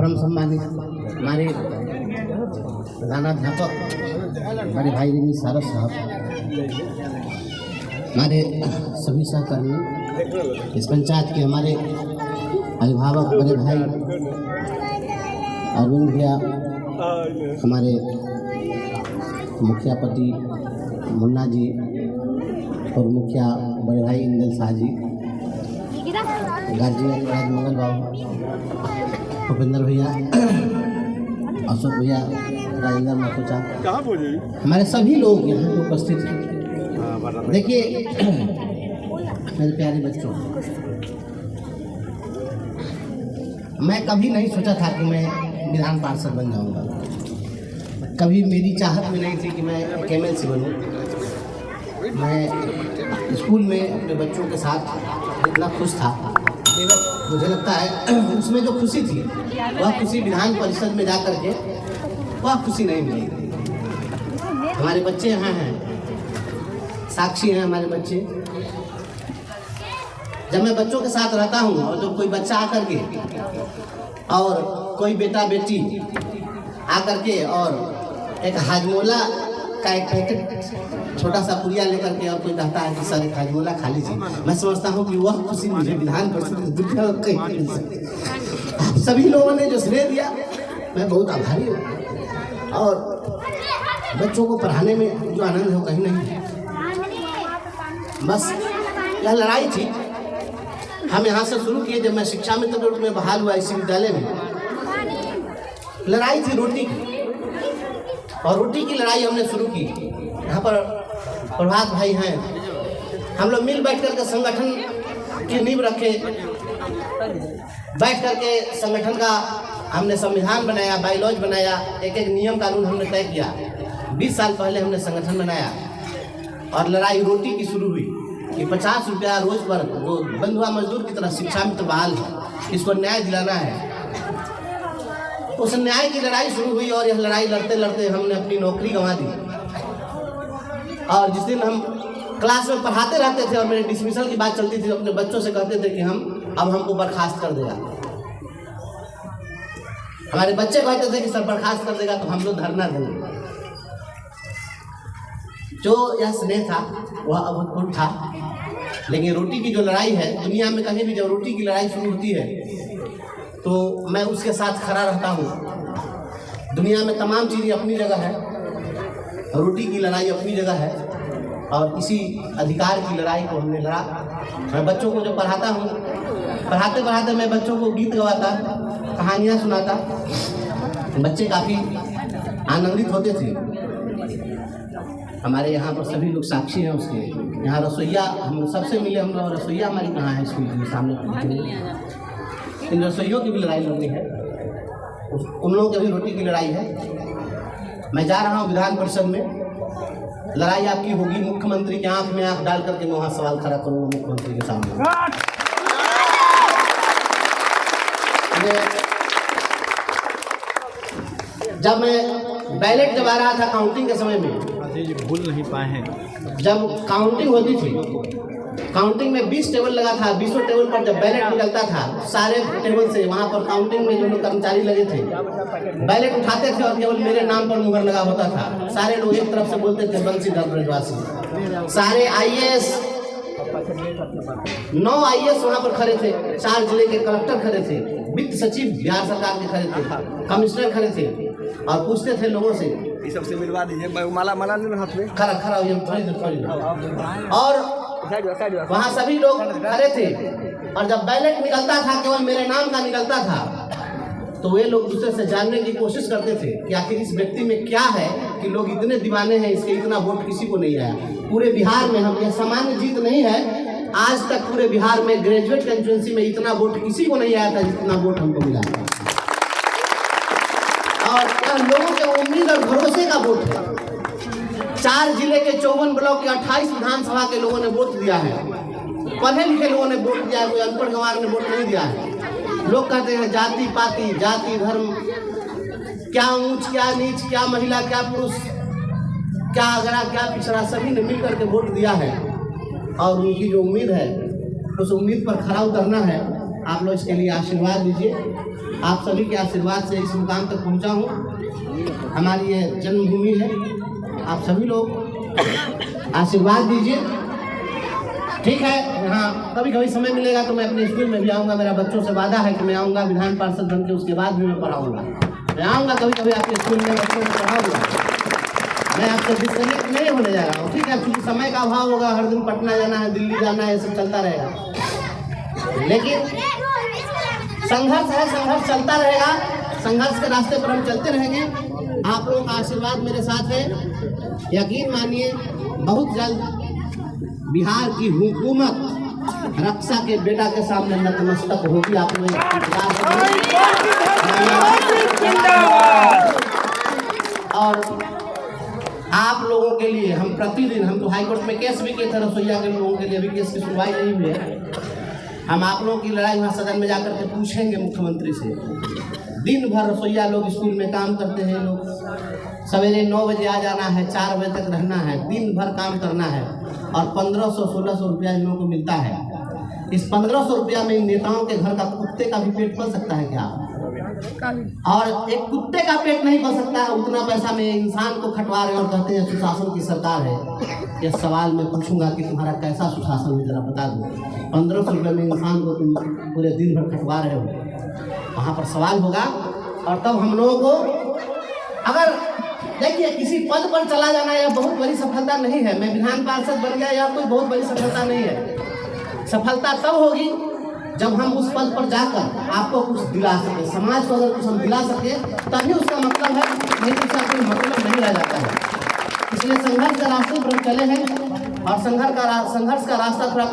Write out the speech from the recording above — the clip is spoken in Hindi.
परम सम्मानित हमारे प्रधानाध्यापक बड़े भाई रवि सारस साहब, हमारे सभी सहकर्मी, इस पंचायत के हमारे अभिभावक बड़े भाई अरविंद भैया, हमारे मुखिया पति मुन्ना जी और मुखिया बड़े भाई इंदल शाह जी, गार्जियन राजमंगल बाबू, भूपेंद्र भैया, अशोक भैया, राजेंद्र माकोचा, हमारे सभी लोग यहाँ पे उपस्थित हैं। देखिए मेरे प्यारे बच्चों, मैं कभी नहीं सोचा था कि मैं विधान पार्षद बन जाऊंगा। कभी मेरी चाहत में नहीं थी कि मैं KMLC बनूं। मैं स्कूल में अपने बच्चों के साथ इतना खुश था, मुझे लगता है उसमें जो खुशी थी वह खुशी विधान परिषद में जा कर के वह खुशी नहीं मिली। हमारे बच्चे यहाँ हैं, साक्षी हैं हमारे बच्चे। जब मैं बच्चों के साथ रहता हूँ और जब कोई बच्चा आकर के और कोई बेटा बेटी आकर के और एक हाजमोला का एक पैकेट छोटा सा पुड़िया लेकर के और कोई कहता है कि सर एक हाजमोला खा लीजिए, मैं समझता हूँ कि वह खुशी मुझे विधान परिषद कहीं नहीं मिल सकती। आप सभी लोगों ने जो स्नेह दिया, मैं बहुत आभारी हूँ। और बच्चों को पढ़ाने में जो आनंद है वो कहीं नहीं है। बस यह लड़ाई थी, हम यहाँ से शुरू किए। जब मैं शिक्षा मित्र के रूप में बहाल हुआ इसी विद्यालय में, लड़ाई थी रोटी की, और रोटी की लड़ाई हमने शुरू की। यहाँ पर प्रभात भाई हैं, हम लोग मिल बैठ कर के संगठन की नींव रखे, बैठ कर के संगठन का हमने संविधान बनाया, बायलॉज बनाया, एक एक नियम कानून हमने तय किया। 20 साल पहले हमने संगठन बनाया और लड़ाई रोटी की शुरू हुई कि 50 रुपया रोज पर जो बंधुआ मजदूर की तरह शिक्षा मित्र बहाल है, इसको न्याय दिलाना है। उस न्याय की लड़ाई शुरू हुई और यह लड़ाई लड़ते लड़ते हमने अपनी नौकरी गंवा दी। और जिस दिन हम क्लास में पढ़ाते रहते थे और मेरे डिसमिसल की बात चलती थी, अपने बच्चों से कहते थे कि अब हमको बर्खास्त कर देगा। हमारे बच्चे कहते थे कि सर बर्खास्त कर देगा तो हम लोग धरना देंगे। जो यह स्नेह था वह अभूतपूर्व था। लेकिन रोटी की जो लड़ाई है, दुनिया में कहीं भी जब रोटी की लड़ाई शुरू होती है तो मैं उसके साथ खड़ा रहता हूँ। दुनिया में तमाम चीज़ें अपनी जगह है, रोटी की लड़ाई अपनी जगह है, और इसी अधिकार की लड़ाई को हमने लड़ा। मैं बच्चों को जो पढ़ाता हूँ, पढ़ाते पढ़ाते मैं बच्चों को गीत गवाता, कहानियाँ सुनाता, बच्चे काफ़ी आनंदित होते थे। हमारे यहाँ पर सभी लोग साक्षी हैं उसके। यहाँ रसोईया हम सबसे मिले, हम लोग रसोईया हमारी कहाँ है स्कूल के सामने। इन रसोइयों की भी लड़ाई लड़नी है, उन लोगों की भी रोटी की लड़ाई है। मैं जा रहा हूँ विधान परिषद में, लड़ाई आपकी होगी। मुख्यमंत्री के आंख में आंख डाल करके मैं वहाँ सवाल खड़ा करूँगा मुख्यमंत्री के सामने। जब मैं बैलेट जब आ रहा था काउंटिंग के समय में, भूल नहीं पाए हैं, जब काउंटिंग होती थी, काउंटिंग में 20 टेबल लगा था। 20 टेबल पर जब बैलेट निकलता था, सारे टेबल से वहाँ पर काउंटिंग में जो लोग कर्मचारी लगे थे बैलेट उठाते थे और केवल मेरे नाम पर मुहर लगा होता था। सारे लोग एक तरफ से बोलते थे बंसीधर ब्रजवासी। सारे IAS 9 IAS वहाँ पर खड़े थे, 4 जिले के कलेक्टर खड़े थे, वित्त सचिव बिहार सरकार के खड़े थे, कमिश्नर खड़े थे और पूछते थे लोगों से, ये सबसे मिलवा दीजिए, माला माला लेना हाथ में, खड़ा खड़ा हुई थोड़ी देर। और वहाँ सभी लोग खड़े थे और जब बैलेट निकलता था, केवल मेरे नाम का निकलता था, तो वे लोग दूसरे से जानने की कोशिश करते थे कि आखिर इस व्यक्ति में क्या है कि लोग इतने दीवाने हैं, इसके इतना वोट किसी को नहीं आया। पूरे बिहार में हम, यह सामान्य जीत नहीं है, आज तक पूरे बिहार में ग्रेजुएट कंस्टिट्यूएंसी में इतना वोट किसी को नहीं आया था जितना वोट हमको मिला। और लोगों के उम्मीद और भरोसे का वोट है। 4 जिले के 54 ब्लॉक के 28 विधानसभा के लोगों ने वोट दिया है। पढ़े लिखे लोगों ने वोट दिया है, कोई अनपढ़ गंवार ने वोट नहीं दिया है। लोग कहते हैं जाति पाति, जाति धर्म, क्या ऊंच क्या नीच, क्या महिला क्या पुरुष, क्या अगड़ा क्या पिछड़ा, सभी ने मिलकर के वोट दिया है। और उनकी जो उम्मीद है उस उम्मीद पर खरा उतरना है। आप लोग इसके लिए आशीर्वाद दीजिए। आप सभी के आशीर्वाद से इस मुकाम तक पहुंचा हूं। हमारी ये जन्मभूमि है। आप सभी लोग आशीर्वाद दीजिए। ठीक है, हाँ कभी कभी समय मिलेगा तो मैं अपने स्कूल में भी आऊँगा। मेरा बच्चों से वादा है कि मैं आऊँगा विधान पार्षद बन के, उसके बाद भी मैं पढ़ाऊँगा। मैं आऊँगा कभी कभी आपके स्कूल में, बच्चों को पढ़ाऊँगा। मैं आपसे डिस्कनेक्ट नहीं होने जा रहा हूँ। ठीक है, क्योंकि समय का अभाव होगा, हर दिन पटना जाना है, दिल्ली जाना है, ये सब चलता रहेगा। लेकिन संघर्ष है, संघर्ष चलता रहेगा। संघर्ष के रास्ते पर हम चलते रहेंगे। आप लोगों का आशीर्वाद मेरे साथ है। यकीन मानिए बहुत जल्द बिहार की हुकूमत रक्षा के बेटा के सामने नतमस्तक होगी। आप लोग और आप लोगों के लिए हम प्रतिदिन, हम तो हाईकोर्ट में केस भी किए थे रसोईया के लोगों के लिए, अभी केस की सुनवाई नहीं हुई है। हम आप लोगों की लड़ाई वहाँ सदन में जाकर के पूछेंगे मुख्यमंत्री से। दिन भर रसोईया लोग स्कूल में काम करते हैं। लोग सवेरे 9 बजे आ जाना है, 4 बजे तक रहना है, दिन भर काम करना है और 1500-1600 रुपया इन लोगों को मिलता है। इस 1500 रुपया में इन नेताओं के घर का कुत्ते का भी पेट पल सकता है क्या? और एक कुत्ते का पेट नहीं पल सकता है। उतना पैसा में इंसान को खटवा रहे और कहते हैं सुशासन की सरकार है। यह सवाल मैं पूछूंगा कि तुम्हारा कैसा सुशासन है, जरा बता दो। 1500 रुपये में इंसान को तुम पूरे दिन भर खटवा रहे हो, वहाँ पर सवाल होगा। और तब हम लोगों को, अगर देखिए किसी पद पर चला जाना यह बहुत बड़ी सफलता नहीं है। मैं विधान पार्षद बन गया, यह कोई बहुत बड़ी सफलता नहीं है। सफलता तब होगी जब हम उस पद पर जाकर आपको कुछ दिला सके, समाज को अगर कुछ हम दिला सके तभी उसका मतलब है, नहीं तो उसका कोई मतलब नहीं रह जाता है। इसलिए संघर्ष के रास्ते पर हम चले हैं और संघर्ष का रास्ता थोड़ा